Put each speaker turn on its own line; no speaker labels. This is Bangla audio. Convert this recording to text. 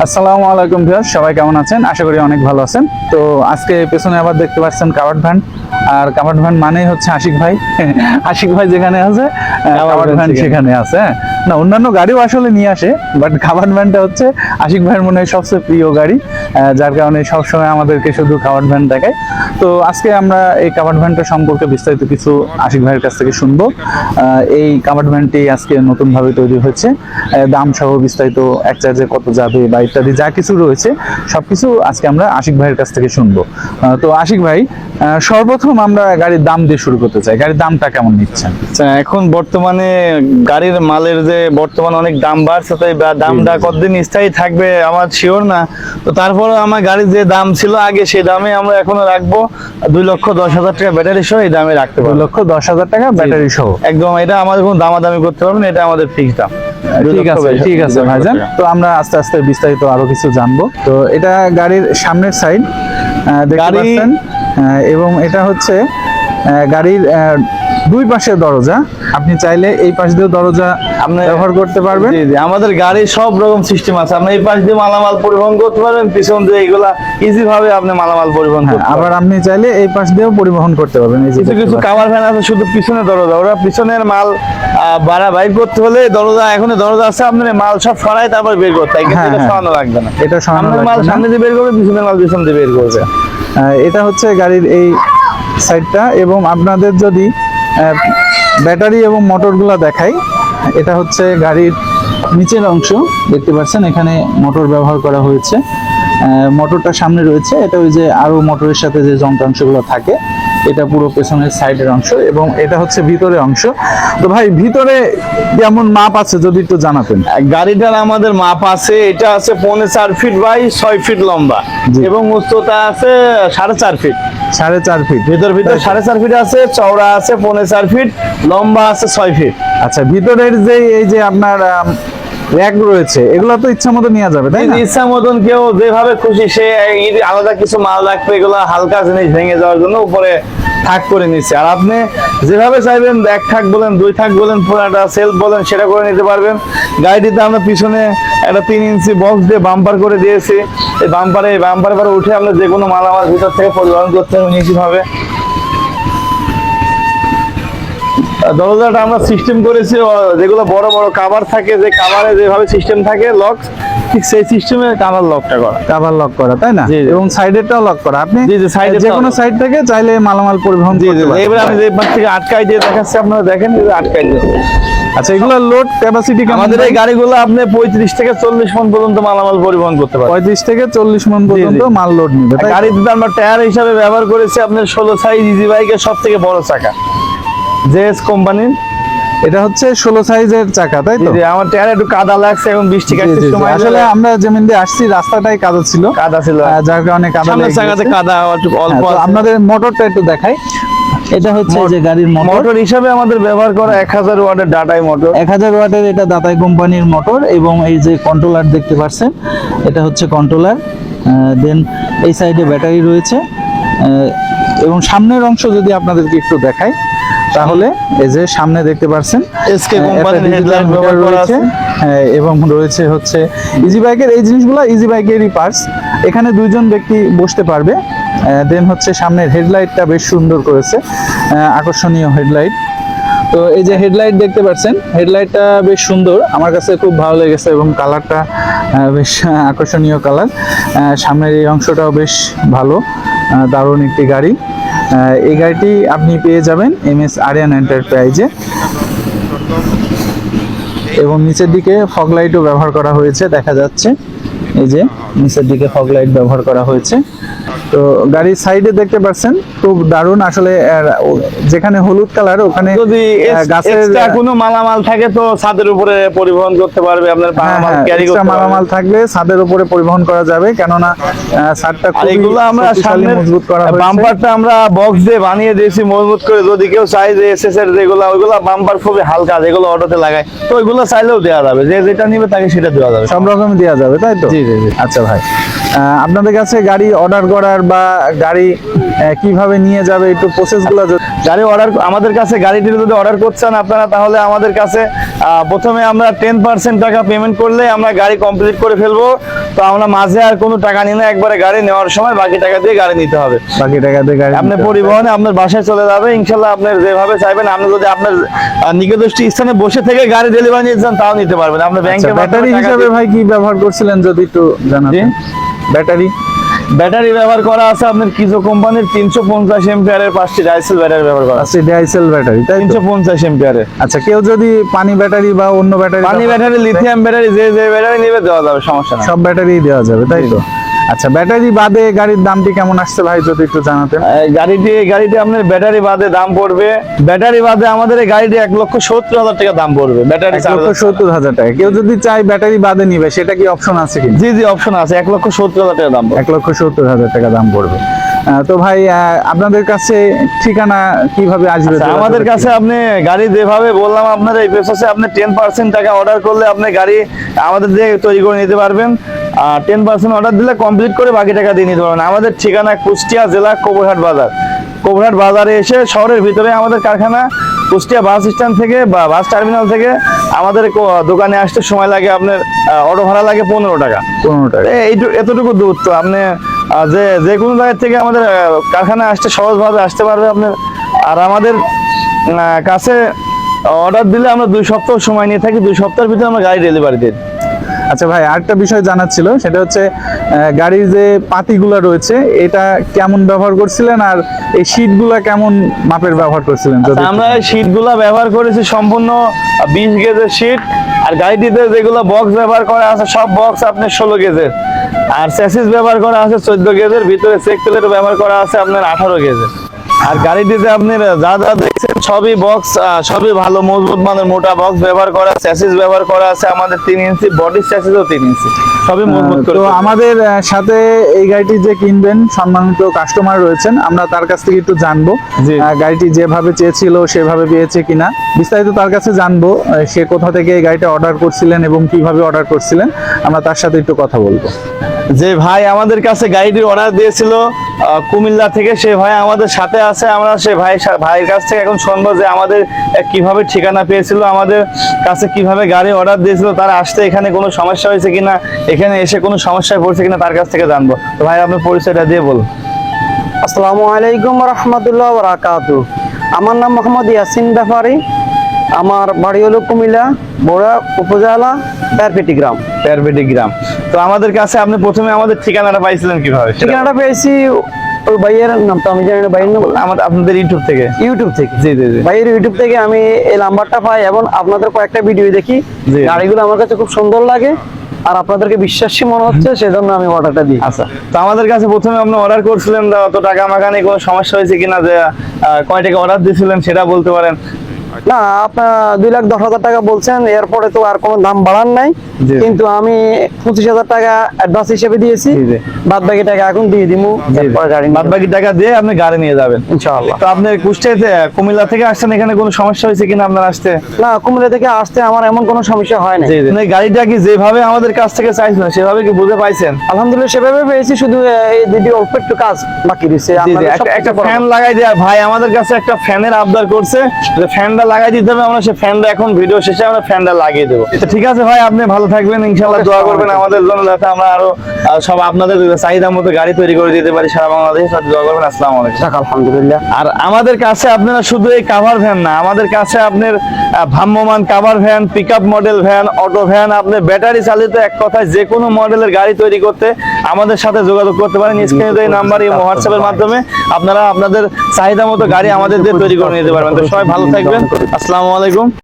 আসসালামু আলাইকুম ভিউয়ার্স, সবাই কেমন আছেন? আশা করি অনেক ভালো আছেন। তো আজকে পেছনে আবার দেখতে পাচ্ছেন কাভার্ড ভ্যান, আর কাভার্ড ভ্যান মানেই হচ্ছে আশিক ভাই। আশিক ভাই যেখানে আছে কাভার্ড ভ্যান সেখানে আছে। না, অন্যান্য গাড়িও আসলে নিয়ে আসে, বাট কাভার্ড ভ্যানটা হচ্ছে আশিক ভাইয়ের মনে হয় সবচেয়ে প্রিয় গাড়ি, যার কারণে সবসময় আমাদেরকে শুধু কাভার্ড ভ্যান দেখায়। তো আজকে আমরা এই কাভার্ড ভ্যানটা সম্পর্কে বিস্তারিত কিছু আশিক ভাইয়ের কাছ থেকে শুনবো। এই কাভার্ড ভ্যানটি আজকে নতুনভাবে তৈরি হয়েছে, দাম সহ বিস্তারিত, এক চার্জে কত যাবে বা ইত্যাদি যা কিছু রয়েছে সবকিছু আজকে আমরা আশিক ভাইয়ের কাছ থেকে শুনবো। তো আশিক ভাই, সর্বপ্রথম আমরা গাড়ির দাম দিয়ে শুরু করতে চাই। গাড়ির দামটা কেমন নিচ্ছেন?
এখন বর্তমানে গাড়ির মালের যে বর্তমানে অনেক দাম বাড়ছে, তাই দামটা কতদিন স্থায়ী থাকবে আমার শিওর না। তো তারপরে আমার গাড়ির যে দাম ছিল আগে, সেই দামে আমরা এখনো রাখবো। 2,10,000 টাকা ব্যাটারি সহ এই দামে রাখতে পারবো।
2,10,000 টাকা ব্যাটারি সহ
একদম, এটা আমাদের কোনো দামাদামি করতে পারবেন, এটা আমাদের ফিক্স দাম।
ঠিক আছে ভাইজান। তো আমরা আস্তে আস্তে বিস্তারিত আরো কিছু জানবো। তো এটা গাড়ির সামনের সাইড দেখতে পাচ্ছেন, এবং এটা হচ্ছে গাড়ির দুই পাশের দরজা। আপনি চাইলে এই পাশ দিয়েও দরজা আপনি ব্যবহার করতে পারবেন।
জি জি, আমাদের গাড়ির সব রকম সিস্টেম আছে। আপনি এই পাশ দিয়ে মালামাল পরিবহন করতে পারবেন, পিছন দিয়ে এগুলা ইজি ভাবে আপনি মালামাল পরিবহন করতে পারবেন।
আবার আপনি চাইলে এই পাশ দিয়েও পরিবহন করতে পারবেন। এই যে
কিছু কাভার ভ্যান আছে শুধু পিছনে দরজা, ওরা পিছনের মাল বাইর করতে হলে দরজা, এখন দরজা আছে, আপনার মাল সব সরাই তারপর বের করতে হয়, কিন্তু এটা সরানো লাগবে না।
এটা সরানো লাগবে না।
মাল সামনে দিয়ে বের করবে, পিছনের মাল পিছন দিয়ে বের করবে।
এটা হচ্ছে গাড়ির এই সাইডটা। এবং আপনাদের যদি ব্যাটারি এবং মোটরগুলো দেখাই, এটা হচ্ছে গাড়ির নিচের অংশ। দেখতে পাচ্ছেন এখানে মোটর ব্যবহার করা হয়েছে। মোটরটা সামনে রয়েছে, এটা ওই যে আরো মোটরের সাথে যে যন্ত্রাংশগুলো থাকে, এটা পুরো পেছনের সাইডের অংশ, এবং এটা হচ্ছে ভিতরের অংশ। তো ভাই, ভিতরে যেমন মাপ আছে যদি একটু জানাতেন।
গাড়িটার আমাদের মাপ আছে, এটা আছে 4.5 ফিট বাই 6 ফিট লম্বা, এবং উচ্চতা আছে 4.5 ফিট।
4.5 ফিট
ভিতর 4.5 ফিট আছে, চওড়া আছে 4.5 ফিট, লম্বা আছে 6 ফিট।
আচ্ছা, ভিতরের যে এই যে আপনার র‍্যাক রয়েছে, এগুলো তো ইচ্ছা মতো নেওয়া যাবে, তাই না?
ইচ্ছা মতন কেউ যেভাবে খুশি সে আলাদা কিছু মাল রাখবে, এগুলো হালকা জিনিস ভেঙে যাওয়ার জন্য উপরে থাক করে নিচ্ছে। আর আপনি যেভাবে চাইবেন, এক থাক বলেন, দুই থাক বলেন, পুরাটা সেলফ বলেন, সেটা করে নিতে পারবেন। গাড়িটিতে আমরা পিছনে একটা 3 ইঞ্চি বক্স দিয়ে বাম্পার করে দিয়েছি। এই বাম্পারে পরে উঠে আমরা যে কোনো মাল আমার ভিতর থেকে পরিবহন করতে হবে নিশ্চিতভাবে। দরজাটা আমরা সিস্টেম করেছি, যেগুলো বড় বড় কাভার থাকে, যে কাভারে যেভাবে সিস্টেম থাকে লক, ঠিক সেই সিস্টেমে কাভার লকটা করা,
কাভার লক করা, তাই না? এবং সাইডেরটাও লক করা। আপনি যে কোনো সাইড থেকে চাইলে মালামাল পরিবহন করতে পারবেন।
এবারে আমি যে পাশ থেকে আটকাই দিয়ে দেখাচ্ছি, আপনারা দেখেন, আটকাই দিয়ে।
আচ্ছা, এগুলো লোড ক্যাপাসিটি কেমন?
আমাদের এই গাড়িগুলো আপনি 35 থেকে 40 মণ পর্যন্ত মালামাল পরিবহন করতে পারবেন।
35 থেকে 40 মণ পর্যন্ত মাল লোড নিবে।
গাড়িতে আমরা টায়ার হিসাবে ব্যবহার করেছি আপনার 16 সাইজ ইজি বাইকের সব থেকে বড় চাকা, জেএস কোম্পানির।
এটা হচ্ছে 16 সাইজের চাকা, তাই তো?
আমার টায়ারে একটু কাদা লাগছে, এখন বৃষ্টি কাটছে সময়,
আসলে আমরা যেমন দিয়ে আসছি রাস্তাটাই কাদা ছিল, যার কারণে কাদা লেগে গেছে।
চাকাতে কাদা অল্প।
আপনাদের মোটরটা একটু দেখাই। এটা হচ্ছে যে গাড়ির
মোটর হিসাবে আমাদের ব্যবহার করা 1000 ওয়াটের ডাটাই মোটর।
1000 ওয়াটের এটা দাতাই কোম্পানির মোটর। এবং এই যে কন্ট্রোলার দেখতে পাচ্ছেন, এটা হচ্ছে কন্ট্রোলার। দেন এই সাইডে ব্যাটারি রয়েছে। এবং সামনের অংশ যদি আপনাদেরকে একটু দেখাই, তাহলে এই যে সামনে দেখতে পাচ্ছেন
এসকে কোম্পানির হেডলাইট ব্যবহার করা আছে,
এবং রয়েছে হচ্ছে ইজি বাইকের এই জিনিসগুলো, ইজি বাইকেরই পার্টস। এখানে দুইজন ব্যক্তি বসতে পারবে। দেন হচ্ছে সামনের হেডলাইটটা বেশ সুন্দর করেছে, আকর্ষণীয় হেডলাইট। তো এই যে হেডলাইট দেখতে পাচ্ছেন, হেডলাইটটা বেশ সুন্দর, আমার কাছে খুব ভালো লেগেছে, এবং কালারটা বেশ আকর্ষণীয় কালার। সামনের এই অংশটাও বেশ ভালো, দারুণ একটি গাড়ি। এই গাড়িটি আপনি পেয়ে যাবেন MS আরিয়ান এন্টারপ্রাইজে। এবং নিচের দিকে ফগ লাইটও ব্যবহার করা হয়েছে, দেখা যাচ্ছে এই যে নিচের দিকে ফগ লাইট ব্যবহার করা হয়েছে। তো গাড়ির সাইডে দেখতে পাচ্ছেন, খুব দারুণ আসলে। যেখানে হলুদ কালার, ওখানে
যদি এক্সট্রা কোনো মালামাল থাকে তো ছাদের উপরে পরিবহন করতে পারবে। আপনার মালামাল ক্যারি করতে
মালামাল থাকলে ছাদের উপরে পরিবহন করা যাবে, কেননা ছাদটা
এগুলো আমরা সামনে
মজবুত করা হয়েছে।
বাম্পারটা আমরা বক্স দিয়ে বানিয়ে দিয়েছি মজবুত করে। যদি কেউ চাই যে এসএস এর যেগুলো, ওইগুলো বাম্পার খুবই হালকা, যেগুলো অটোতে লাগায়, তো ওইগুলো চাইলেও দেওয়া যাবে, যে যেটা নিবে তাকে সেটা দেওয়া যাবে,
সব রকমই দেওয়া যাবে, তাই তো?
জি জি জি।
আচ্ছা ভাই, আপনাদের কাছে গাড়ি অর্ডার করার বা গাড়ি কিভাবে নিয়ে যাবে একটু প্রসেসগুলো।
গাড়ি অর্ডার, আমাদের কাছে গাড়িটি যদি অর্ডার করছেন আপনারা, তাহলে আমাদের কাছে প্রথমে আমরা 10% টাকা পেমেন্ট করলে আমরা গাড়ি কমপ্লিট করে ফেলবো। তো আমরা মাঝে আর কোনো টাকা নিই না, একবারে গাড়ি নেওয়ার সময় বাকি টাকা দিয়ে গাড়ি নিতে হবে।
বাকি টাকা দিয়ে গাড়ি
আপনি
নিতে হবে।
পরিবহনে আপনার বাসায় চলে যাবে ইনশাল্লাহ, আপনি যেভাবে চাইবেন। আপনি যদি আপনার নিকটস্থ স্থানে বসে থেকে গাড়ি ডেলিভারি নিতে চান তাও নিতে পারবেন। আপনি
আচ্ছা,
ব্যাংকে
ব্যাটারি হিসাবে ভাই কি ব্যবহার করছিলেন যদি একটু জানাতেন? ব্যাটারি
ব্যাটারি ব্যবহার করা আছে আপনার কিজো কোম্পানির 350 এম্পিয়ারের 5টি ডাইসেল ব্যাটারি ব্যবহার করা আছে।
আছে ডিআইএসএল ব্যাটারি, তাই তো?
350 এম্পিয়ারের।
আচ্ছা, কেউ যদি পানি ব্যাটারি বা অন্য ব্যাটারি,
পানি ব্যাটারি, লিথিয়াম ব্যাটারি, যে ব্যাটারি নেবে দেওয়া যাবে, সমস্যা না।
সব ব্যাটারি দেওয়া যাবে, তাই তো? আচ্ছা, ব্যাটারি বাদে গাড়ির দামটি কেমন আসছে ভাই যদি একটু জানাতেন?
গাড়িটি আপনার ব্যাটারি বাদে দাম পড়বে, ব্যাটারি বাদে আমাদের এই গাড়িটি 1,70,000 টাকা দাম পড়বে। ব্যাটারি
1,70,000 টাকা। কেউ যদি চায় ব্যাটারি বাদে নিবে, সেটা কি অপশন আছে কি?
জি জি, অপশন আছে। 1,70,000 টাকা দাম পড়বে।
1,70,000 টাকা দাম পড়বে। তো ভাই আপনাদের কাছে ঠিকানা কিভাবে আসবে?
আচ্ছা, আমাদের কাছে আপনি গাড়ি যেভাবে বললাম আপনার এই প্রসেসে আপনি 10% টাকা অর্ডার করলে আপনি গাড়ি আমাদের দিয়ে তৈরি করে নিতে পারবেন। আর 10% অর্ডার দিলে কমপ্লিট করে বাকি টাকা দিয়ে নিতে পারবেন। আমাদের ঠিকানা কুষ্টিয়া জেলা কোবরহাট বাজার। কোবরহাট বাজারে এসে শহরের ভিতরে আমাদের কারখানা। কুষ্টিয়া বাস স্ট্যান্ড থেকে বা বাস টার্মিনাল থেকে আমাদের দোকানে আসতে সময় লাগে আপনার, অটো ভাড়া লাগে 15 টাকা।
15 টাকা।
এতটুকু দূর তো আপনি যে কোনো জায়গা থেকে আমাদের কারখানায় আসতে সহজভাবে আসতে পারবে আপনার। আর আমাদের কাছে অর্ডার দিলে আমরা 2 সপ্তাহ সময় নিয়ে থাকি, 2 সপ্তাহের ভিতরে আমরা গাড়ি ডেলিভারি দিই।
আচ্ছা ভাই, আরেকটা বিষয় জানার ছিল, সেটা হচ্ছে গাড়ির যে পাতিগুলো রয়েছে এটা কেমন ব্যবহার করছিলেন, আর এই শীটগুলো কেমন মাপের ব্যবহার করছিলেন? যদি
আমরা শীটগুলা ব্যবহার করেছি সম্পূর্ণ 20 গেজের শীট। আর গাড়িটিতে যেগুলো বক্স ব্যবহার করা আছে সব বক্স আপনার 16 গেজের। আর চ্যাসিস ব্যবহার করা আছে 14 গেজের, ভিতরে চেক প্লেট ব্যবহার করা আছে আপনার 18 গেজের। আর গাড়িটিতে আপনার যা যা দেখছেন সবই বক্স, সবই ভালো মজবুত মানের মোটা বক্স ব্যবহার করা, চ্যাসিস ব্যবহার করা আছে আমাদের 3 ইঞ্চি, বডি চ্যাসিসও 3 ইঞ্চি, সবই মজবুত করে।
তো আমাদের সাথে এই গাড়িটি যে কিনবেন সম্মানিত কাস্টমার রয়েছেন, আমরা তার কাছ থেকে একটু জানবো
জি।
গাড়িটি যেভাবে চেয়েছিল সেভাবে পেয়েছে কিনা, বিস্তারিত তার কাছে জানবো। সে কোথা থেকে এই গাড়িটা অর্ডার করছিলেন এবং কিভাবে অর্ডার করছিলেন, আমরা তার সাথে একটু কথা বলবো।
যে ভাই আমাদের কাছে গাড়িটির অর্ডার দিয়েছিল কুমিল্লা থেকে, সে ভাই আমাদের সাথে আছে। আমরা সে ভাইয়ের কাছ থেকে এখন শুনবো যে আমাদের কিভাবে ঠিকানা পেয়েছিল, আমাদের কাছে কিভাবে গাড়ি অর্ডার দিয়েছিল, তার আসতে এখানে কোনো সমস্যা হয়েছে কিনা, এখানে এসে কোনো সমস্যায় পড়ছে কিনা তার কাছ থেকে জানবো। তো ভাই আপনার পরিচয়টা দিয়ে বলুন।
আসসালামু আলাইকুম রহমতুল্লাহ বারাকাতু। আমার নাম মোহাম্মদ ইয়াসিন ব্যাপারী। আমার বাড়ি হলো কুমিল্লা বড়া উপজেলা প্যারপেটি গ্রাম।
প্যারপেটি গ্রাম। তো আমাদের কাছে আপনি প্রথমে আমাদের ঠিকানাটা পাইছিলেন কিভাবে?
ঠিকানাটা পেয়েছি ওই ভাইয়ের নাম তো আমি জানি না, ভাইয়ের নাম
আপনাদের ইউটিউব থেকে।
ইউটিউব থেকে।
জি জি জি।
ভাইয়ের ইউটিউব থেকে আমি এই নাম্বারটা পাই এবং আপনাদের কয়েকটা ভিডিও দেখি।
জি।
গাড়িগুলো আমার কাছে খুব সুন্দর লাগে আর আপনাদেরকে বিশ্বাসী মনে হচ্ছে, সেজন্য আমি অর্ডারটা দিই।
আচ্ছা, তো আমাদের কাছে প্রথমে আপনি অর্ডার করছিলেন, অত টাকা মাখানে কোনো সমস্যা হয়েছে কিনা, যে কয় টাকা অর্ডার দিয়েছিলেন সেটা বলতে পারেন?
না, আপনার 2,10,000 টাকা বলছেন, এরপরে তো আর কোনো দাম বাড়ান নাই।
জি।
কিন্তু আমি 25,000 টাকা অ্যাডভান্স হিসেবে দিয়েছি।
জি, জি।
বাদ বাকি টাকা এখন দিয়ে দিমু, এরপরে গাড়ি
বাদ বাকি টাকা দিয়ে আপনি গাড়ি নিয়ে যাবেন
ইনশাআল্লাহ।
তো আপনি কুষ্টিয়াতে কুমিল্লা থেকে আসছেন, এখানে কোনো সমস্যা হয়েছে কিনা আপনার আসতে?
না, কুমিল্লা থেকে আসতে আমার এমন কোনো সমস্যা হয় না।
জি জি। আপনি গাড়িটা কি যেভাবে আমাদের কাছ থেকে চাইছিলেন সেভাবে কি বুঝে পাইছেন?
আলহামদুলিল্লাহ সেভাবে পেয়েছি, শুধু এই দিদি অল্প একটু কাজ বাকি রয়েছে।
জি জি, একটা ফ্যান লাগাই দেয়া ভাই আমাদের কাছে একটা ফ্যানের আবদার করছে, যে ফ্যানটা লাগাই দিতে হবে। আমরা সেই ফ্যানটা এখন ভিডিও শেষে আমরা ফ্যানটা লাগিয়ে দেবো। তো ঠিক আছে ভাই, আপনি ভালো থাকবেন, ইনশাআল্লাহ দোয়া করবেন আমাদের জন্য, যাতে আমরা আরো সব আপনাদের চাহিদা মতো গাড়ি তৈরি করে দিতে পারি সারা বাংলাদেশে। দোয়া করবেন। আসসালামু আলাইকুম।
আলহামদুলিল্লাহ।
আর আমাদের কাছে আপনারা শুধু এই কাভার ভ্যান না, আমাদের কাছে আপনার ভ্রাম্যমান cover van, pickup model van, auto van, আপনি ব্যাটারি চালিত, এক কথায় যে কোনো মডেলের গাড়ি তৈরি করতে আমাদের সাথে যোগাযোগ করতে পারেন। স্ক্রিনে দেওয়া এই নাম্বার এবং হোয়াটসঅ্যাপের মাধ্যমে আপনারা আপনাদের চাহিদা মতো গাড়ি আমাদের দিয়ে তৈরি করে নিতে পারবেন। তো সবাই ভালো থাকবেন। আসসালামু আলাইকুম।